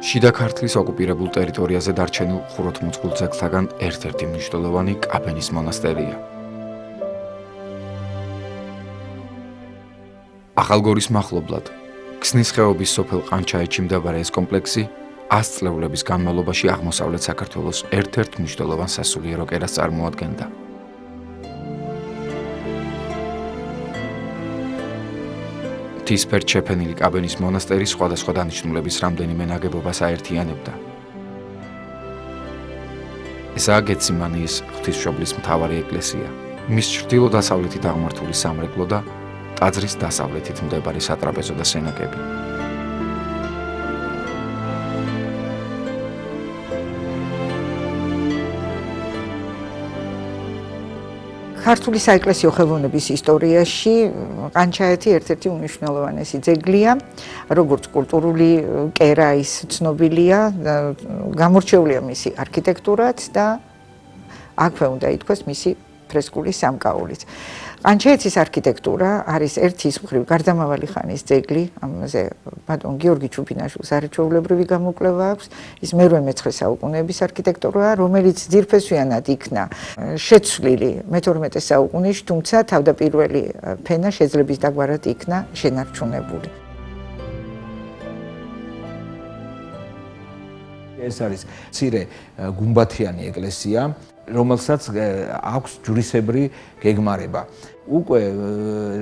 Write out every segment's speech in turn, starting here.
შიდა ქართლის ოკუპირებულ ტერიტორიაზე დარჩენილ ხუროთმოწყვილ ძეგლთაგან ერთ-ერთი მნიშვნელოვანი კაბენის მონასტერია. ახალგორის მახლობლად, ქსნის ხეობის სოფელ ყანჩაეთში მდებარე ეს კომპლექსი 100 წლეულების განმავლობაში აღმოსავლეთ საქართველოს ერთ-ერთ მნიშვნელოვან სასულიერო კერას წარმოადგენდა. მთისფერთ შეფენილი კაბენის მონასტერი სხვადასხვა დანიშნულების რამდენიმე ნაგებობას აერთიანებდა. ესაა გეციმანიის ღვთისმშობლის მთავარი ეკლესია, მის ჩრდილო-დასავლეთით აღმართული სამრეკლო და ტაძრის დასავლეთით მდებარე სატრაპეზო და სენაკები. ქართული საეკლესიო ხელოვნების ისტორიაში ყანჩაეთი ერთ-ერთი უმნიშვნელოვანესი ძეგლია, როგორც კულტურული კერა ის ცნობილია, გამორჩეულია მისი არქიტექტურაც და აქვე უნდა ითქვას მისი ფრესკული სამკაულიც. ყანჩაეთის არქიტექტურა არის ერთის მხრივ გარდამავალი ხანის ძეგლი, ამაზე ბატონ გიორგი ჩუბინაშვილს არაჩვეულებრივი გამოკვლევა აქვს. ის მე-19 საუკუნეების არქიტექტურაა, რომელიც ძირფესვიანად იქნა შეცვლილი მე-12 საუკუნეში, თუმცა თავდაპირველი ფენა შეძლების დაგვარად იქნა შენარჩუნებული. ეს არის მცირე გუმბათიანი ეკლესია, რომელსაც აქვს ჯვრისებრი გეგმარება. უკვე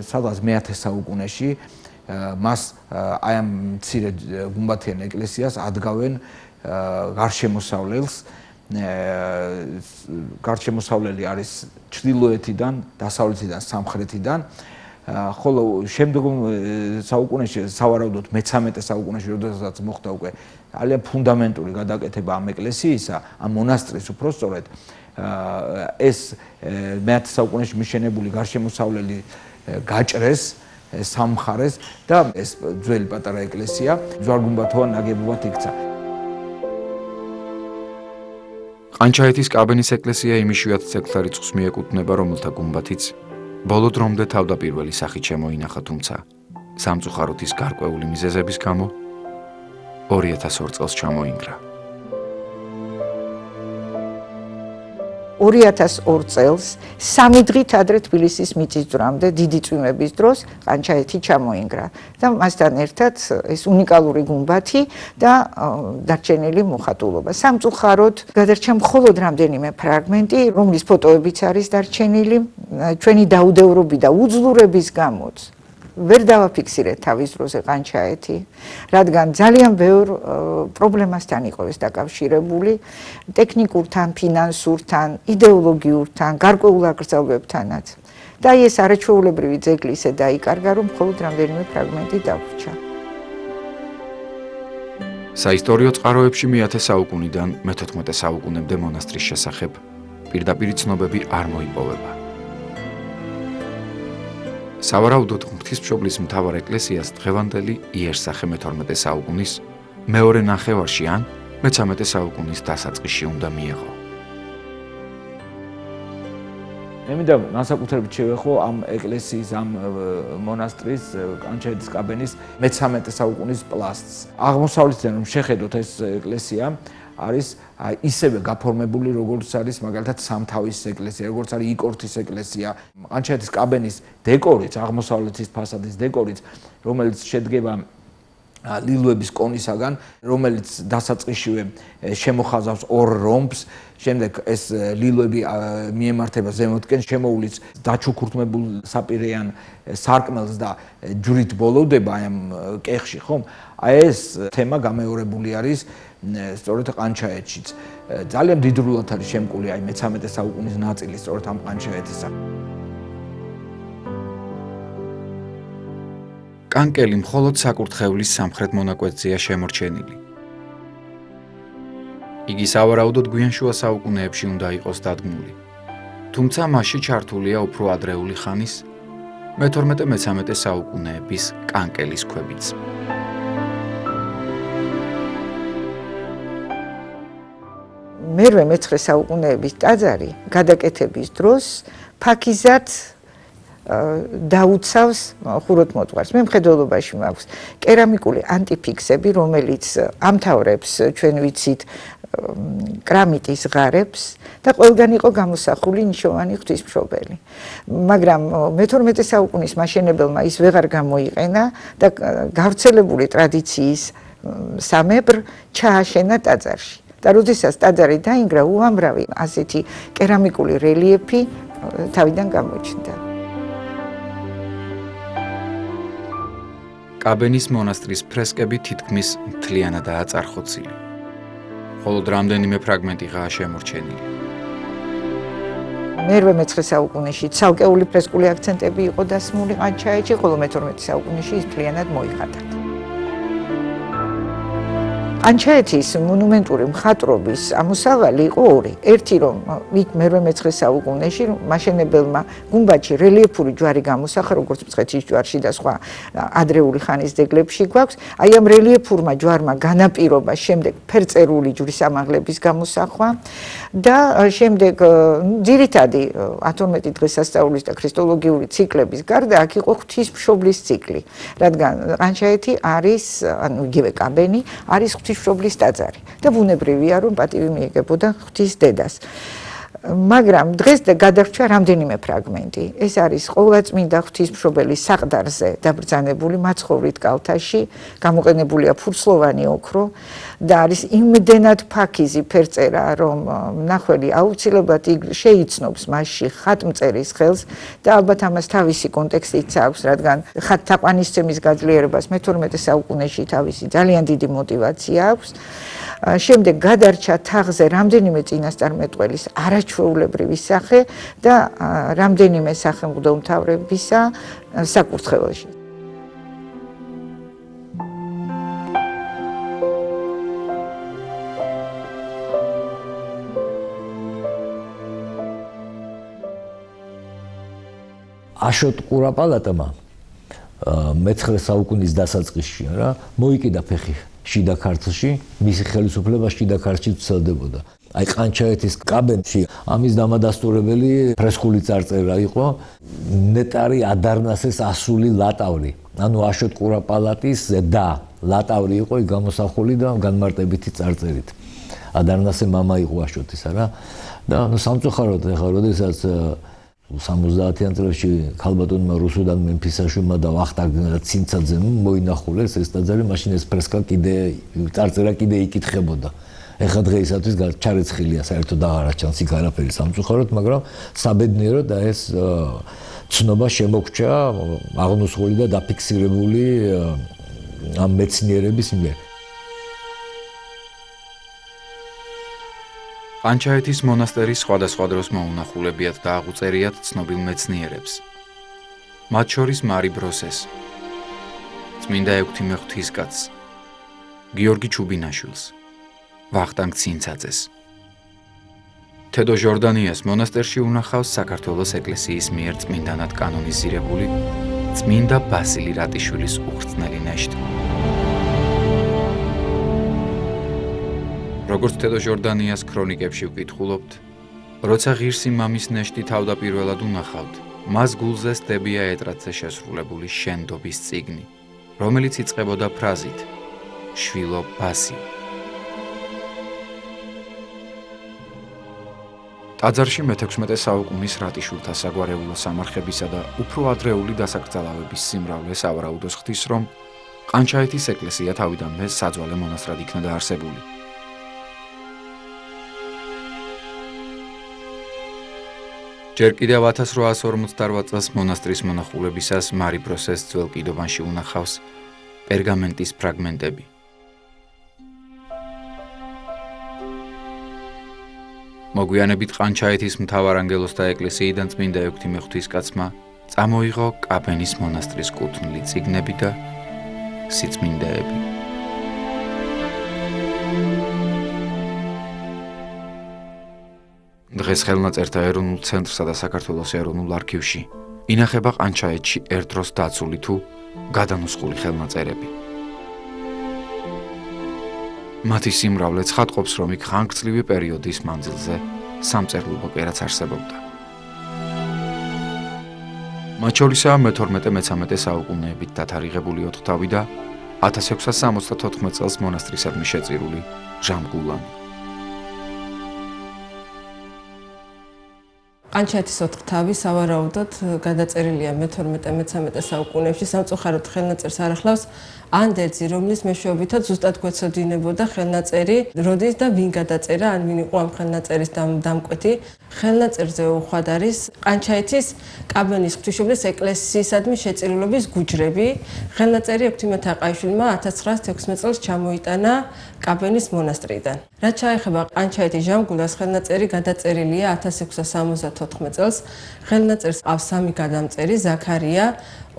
სადღაც მე-10 საუკუნეში მას აი ამ მცირე გუმბათიან ეკლესიას ადგავენ გარშემოსავლელს. გარშემოსავლელი არის ჩრდილოეთიდან, დასავლეთიდან, სამხრეთიდან. ხოლო შემდგომ საუკუნეში, სავარაუდოდ მე-13 საუკუნეში, როდესაც მოხდა უკვე ძალიან ფუნდამენტური გადაკეთება ამ ეკლესიისა, ამ მონასტრის უფრო სწორედ, ეს მე-10 საუკუნეში მიშენებული გარშემოსავლელი გაჭრეს სამხარეს და ეს ძველი პატარა ეკლესია ჯვარ-გუმბათოვან ნაგებობად იქცა. ყანჩაეთის კაბენის ეკლესია იმ იშვიათ ძეგლთა რიცხვს მიეკუთვნება, რომელთა გუმბათიც ბოლო დრომდე თავდაპირველი სახით შემოინახა, თუმცა სამწუხაროდ ის გარკვეული მიზეზების გამო 2002 წელს ჩამოინგრა. 2002 წელს, 3 დღით ადრე თბილისის მიწისძვრამდე, დიდი წვიმების დროს ყანჩაეთი ჩამოინგრა და მასთან ერთად ეს უნიკალური გუმბათი და დარჩენილი მოხატულობა. სამწუხაროდ გადარჩა მხოლოდ რამდენიმე ფრაგმენტი, რომლის ფოტოებიც არის დარჩენილი. ჩვენი დაუდევრობი და უძლურების გამოც ვერ დავაფიქსირეთ თავის დროზე ყანჩაეთი, რადგან ძალიან ბევრ პრობლემასთან იყო ეს დაკავშირებული, ტექნიკურთან, ფინანსურთან, იდეოლოგიურთან, გარკვეულ აკრძალვებთანაც. და ეს არაჩვეულებრივი ძეგლი ისე დაიკარგა, რომ მხოლოდ რამდენიმე ფრაგმენტი დაგვრჩა. საისტორიო წყაროებში მე-10 საუკუნიდან მე-14 საუკუნემდე მონასტრის შესახებ პირდაპირი ცნობები არ მოიპოვება. სავარაუდოდ ღვთისმშობლის მთავარ ეკლესიას დღევანდელი იერსახე მე-12 საუკუნის მეორე ნახევარში ან მე-13 საუკუნის დასაწყისში უნდა მიეღო. მე მინდა განსაკუთრებით შევეხო ამ ეკლესიის, ამ მონასტრის, ყანჩაეთის კაბენის მე-13 საუკუნის პლასტს. აღმოსავლეთიდან რომ შეხედოთ ეს ეკლესია არის ისევე გაფორმებული, როგორც არის მაგალითად სამთავის ეკლესია, როგორც არის იკორთის ეკლესია. ყანჩაეთის კაბენის დეკორიც, აღმოსავლეთის ფასადის დეკორიც, რომელიც შედგება ლილვების კონისაგან, რომელიც დასაწყისშივე შემოხაზავს ორ რომბს, შემდეგ ეს ლილვები მიემართება ზემოთკენ, შემოულიც დაჩუქურთმებულ საპირეან სარკმელს და ჯვრით ბოლოვდება აი ამ კეხში, ხომ? აი ეს თემა გამეორებული არის სწორედ ყანჩაეთშიც. ძალიან მდიდრულად არის შემკული აი მე-13 საუკუნის ნაწილი სწორედ ამ ყანჩაეთისა. კანკელი მხოლოდ საკურთხევლის სამხრეთ მონაკვეთზეა შემორჩენილი. იგი სავარაუდოდ გვიანშუა საუკუნეებში უნდა იყოს დადგმული, თუმცა მასში ჩართულია უფრო ადრეული ხანის მე-12-მე-13 საუკუნეების კანკელის ქვებიც. მე-19 საუკუნეების ტაძარი გადაკეთების დროს ფაქიზად დაუცავს ხუროთმოძღვარს. მე მხედველობაში მაქვს კერამიკული ანტიფიქსები, რომელიც ამთავრებს ჩვენ ვიცით კრამიტის ღარებს და ყველგან იყო გამოსახული ნიშოვანი ღვთისმშობელი. მაგრამ მე-12 საუკუნის მაშენებელმა ის ვეღარ გამოიყენა და გავრცელებული ტრადიციის სამებრ ჩააშენა ტაძარში. და როდესაც ტაძარი დაინგრა, უამრავი ასეთი კერამიკული რელიეფი თავიდან გამოჩნდა. კაბენის მონასტრის ფრესკები თითქმის მთლიანადაა წარხოცილი. მხოლოდ რამდენიმე ფრაგმენტიღაა შემორჩენილი. მე-19 საუკუნეში ცალკეული ფრესკული აქცენტები იყო დასმული ყანჩაეთში, ხოლო მე-12 საუკუნეში ის მთლიანად მოიხატა. ყანჩაეთის მონუმენტური მხატვრობის ამოსავალი იყო ორი. ერთი რომ მე-19 საუკუნეში მაშენებელმა გუმბათში რელიეფური ჯვარი გამოსახა, როგორც მცხეთის ჯვარში და სხვა ადრეული ხანის ძეგლებში გვაქვს. აი ამ რელიეფურმა ჯვარმა განაპირობა შემდეგ ფერწერული ჯვრის ამაღლების გამოსახვა და შემდეგ ძირითადი 12 დღესასწაულის და ქრისტოლოგიური ციკლების გარდა აქ იყო ღვთისმშობლის ციკლი, რადგან ყანჩაეთი არის, ანუ იგივე კაბენი არის ღვთისმშობლის ტაძარი და ბუნებრივია რომ პატივი მიეგებოდა ღვთის დედას. მაგრამ დღეს გადარჩა რამდენიმე ფრაგმენტი. ეს არის ყოვლადწმინდა ღვთისმშობელის საყდარზე დაბრძანებული მაცხოვრით კალთაში, გამოყენებულია ფურცლოვანი ოქრო და არის იმდენად ფაქიზი ფერწერა, რომ მნახველი აუცილებლად შეიცნობს მასში ხატმწერის ხელს და ალბათ ამას თავისი კონტექსტიც აქვს, რადგან ხატთაყვანისცემის გაძლიერებას მე-12 საუკუნეში თავისი ძალიან დიდი мотиваცია აქვს. შემდეგ გადარჩა თაღზე რამდენიმე წინასწარმეტყველის არაჩვეულებრივი სახე და რამდენიმე სახელმწიფომთავრებისა საკურთხეველში. აშოტ ყურაპალატმა მე-19 საუკუნის დასაწყისში რა მოიკიდა ფეხი შიდა ქართლში, მისი ხელისუფლება შიდა ქართლში ვრცელდებოდა. აი ყანჩაეთის კაბენში ამის დამადასტურებელი ფრესკული წარწერა იყო ნეტარი ადარნასეს ასული ლატავრი. ანუ აშოტ ყურაპალატის და ლატავრი იყო გამოსახული და განმარტებითი წარწერით. ადარნასე მამა იყო აშოტისა რა. და სამწუხაროდ ახლა როდესაც 70-იან წლებში ქალბატონმა რუსუდან მემფისაშვილმა და ვახტანგ ცინცაძემ მოინახულეს ეს ტაძარი, მაშინ ეს ფრესკა წარწერა კიდე იკითხებოდა. ეხლა დღეისათვის ჩარეცხილია, საერთოდ აღარ ჩანს იქ არაფერი სამწუხაროდ, მაგრამ საბედნიეროდ და ეს ცნობა შემოგჩა აღნუსხული და დაფიქსირებული ამ მეცნიერების მიერ. ყანჩაეთის მონასტერი სხვადასხვა დროს მოუნახულებიათ და აღუწერიათ ცნობილ მეცნიერებს. მათ შორის მარი ბროსეს, წმინდა ექვთიმე ღვთისკაცს, გიორგი ჩუბინაშვილს, ვახტანგ ცინცაძეს. თედო ჟორდანიას მონასტერში უნახავს საქართველოს ეკლესიის მიერ წმინდანად კანონიზირებული წმინდა ბასილი რატიშვილის უხრწნელი ნეშტი. როგორც თედო ჟორდანიას ქრონიკებში ვკითხულობთ, როცა ღირსი მამის ნეშტი თავდაპირველად უნახავთ, მას გულზე სტებია ეტრატზე შესრულებული შენდობის წიგნი, რომელიც იწყებოდა ფრაზით შვილო ბასი. ტაძარში მე-16 საუკუნის რატიშვილთა საგვარეულო სამარხებისა და უფრო ადრეული დასაკრძალავების სიმრავლე სავარაუდოს ხდის, რომ ყანჩაეთის ეკლესია თავიდანვე საძვალე მონასტრად იქნა დაარსებული. ჯერ კიდევ 1858 წელს მონასტრის მონახულებისას მარი ბროსეს ძველ კიდობანში უნახავს პერგამენტის ფრაგმენტები. მოგვიანებით ყანჩაეთის მთავარანგელოზთა ეკლესიიდან წმინდა ექვთიმე ღვთისკაცმა წამოიღო კაბენის მონასტრის კუთვნილი წიგნები და სიწმინდეები. დღეს ხელნაწერთა ეროვნულ ცენტრსა და საქართველოს ეროვნულ არქივში ინახება ყანჩაეთში ერთდროს დაცული თუ გადანუსხული ხელნაწერები. მათი სიმრავლე ცხადყოფს, რომ იქ ხანგრძლივი პერიოდის მანძილზე სამწერლობო კერაც არსებობდა. მათ შორისაა მე-12-13 საუკუნეებით დათარიღებული ოთხთავი და 1674 წელს მონასტრისადმი შეწირული ჟამგულანი. ყანჩაეთის ოთხთავი სავარაუდოდ გადაწერილია მე-12-13 საუკუნეებში. სამწუხაროდ ხელნაწერს არ ახლავს ანდერძი, რომლის მეშვეობითაც ზუსტად გვეცოდინებოდა ხელნაწერი, როდის და ვინ გადაწერა, ან ვინ იყო ამ ხელნაწერის დამკვეთი. ხელნაწერზე უხვად არის ყანჩაეთის კაბანის ღვთისმშობლის ეკლესიისადმი შეწირულობის გუჯრები. ხელნაწერი ექვთიმე თაყაიშვილმა 1916 წელს ჩამოიტანა კაბანის მონასტრიდან. რაც შეეხება ყანჩაეთის ჟამგულას, ხელნაწერი გადაწერილია 1674 წელს. ხელნაწერს ყავს სამი გადამწერი: ზაქარია,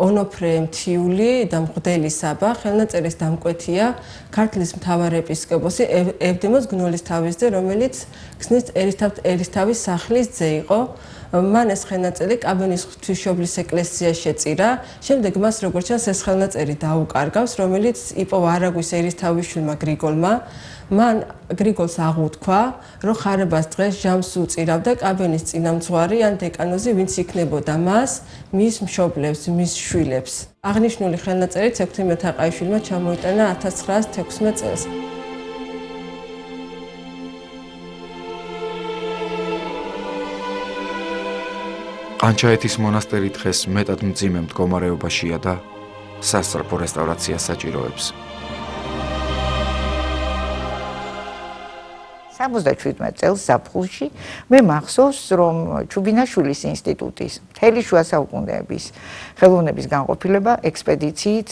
ონოფრე მთიული და მღვდელი საბა. ხელნაწერის დამკვეთია ქართლის მთავარეპისკოპოსი ევდემოს გნოლისთავისძე, რომელიც ქსნის ერისთავის სახლის ძე იყო. მან ეს ხელნაწერი კაბანის ღვთისმშობლის ეკლესიაში შეწირა. შემდეგ მას როგორც ჩანს ეს ხელნაწერი დაუკარგავს, რომელიც იპოვა არაგვის ერისთავისშვილმა გრიგოლმა. მან გრიგოლს აღუთქვა, რომ ხარებას დღეს ჟამს უწირავდა კაბანის წინამძღვარი ან დეკანოზი, ვინც იქნებოდა მას, მის მშობლებს, მის შვილებს. აღნიშნული ხელნაწერიც ექვთიმე თაყაიშვილმა ჩამოიტანა 1916 წელს. ყანჩაეთის მონასტერი დღეს მეტად მძიმე მდგომარეობაშია და სასწრაფო რესტავრაციას საჭიროებს. 77 წელს ზაფხულში მე მახსოვს, რომ ჩუბინაშვილის ინსტიტუტის მთელი შუა საუკუნეების ხელოვნების განყოფილება ექსპედიციით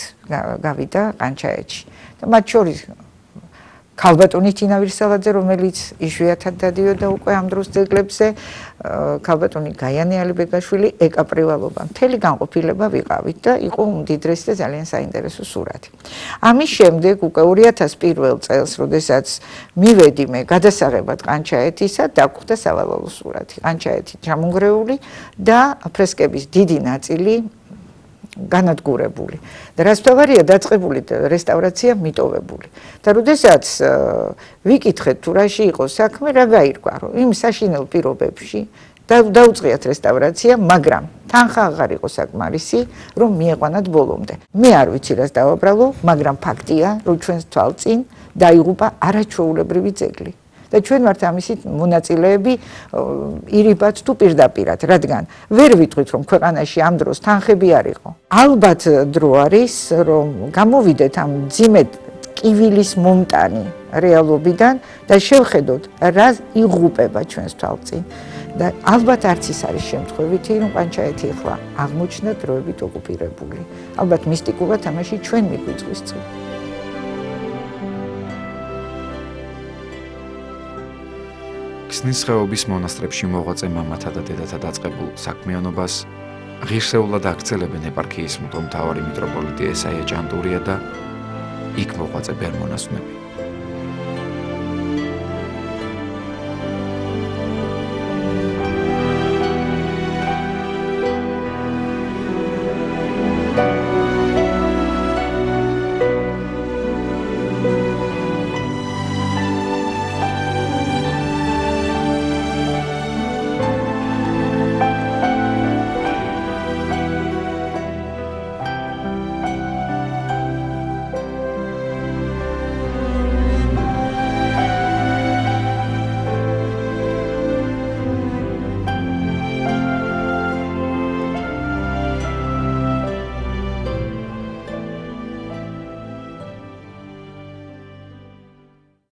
გავიდა ყანჩაეთში. და მათ შორის ქალბატონი თინა ვირსალაძე, რომელიც იშვიათად დადიოდა უკვე ამ დროს ძეგლებზე, ქალბატონი გაიანე ალიბეგაშვილი, ეკაპრივალობა. მთელი განყოფილება ვიყავით და იყო უმდიდრესი და ძალიან საინტერესო სურათი. ამის შემდეგ უკვე 2001 წელს, როდესაც მივედი მე გადასაღებად ყანჩაეთისა, დაგხვდა სავალალო სურათი. ყანჩაეთი ჩამონგრეული და ფრესკების დიდი ნაწილი განადგურებული. და რაც თავარია დაწყებული რესტავრაცია მიტოვებული. და როდესაც ვიკითხეთ თუ რაში იყო საქმე, რა გაირკვა, რომ იმ საშინელ პირობებში დაუწყიათ რესტავრაცია, მაგრამ თანხა აღარ იყო საკმარისი, რომ მieყვანათ ბოლომდე. მე არ ვიცი რას დავაბრალო, მაგრამ ფაქტია, რომ ჩვენს თვალწინ დაიღუპა არაჩვეულებრივი ძეგლი. და ჩვენ ვართ ამისით მონაწილეები ირიბად თუ პირდაპირად, რადგან ვერ ვიტყვით, რომ ქვეყანაში ამ დროს თანხები არ იყო. ალბათ დრო არის, რომ გამოვიდეთ ამ მძიმე ტკივილის მომტანი რეალობიდან და შევხედოთ, რა იღუპება ჩვენს თვალწინ. და ალბათ არც ის არის შემთხვევითი, რომ ყანჩაეთი ახლა აღმოჩნდა დროებით ოკუპირებული. ალბათ მისტიკურად ამაში ჩვენ მიგვიწვის წინ. ქსნის ხეობის მონასტრებში მოღვაწე მამათა და დედათა დაწყებულ საქმიანობას ღირსეულად აქცელებენ ეპარქიის მღვდელმთავარი მიტროპოლიტი ესაია ჭანტურია და იქ მოღვაწე ბერმონასვნები.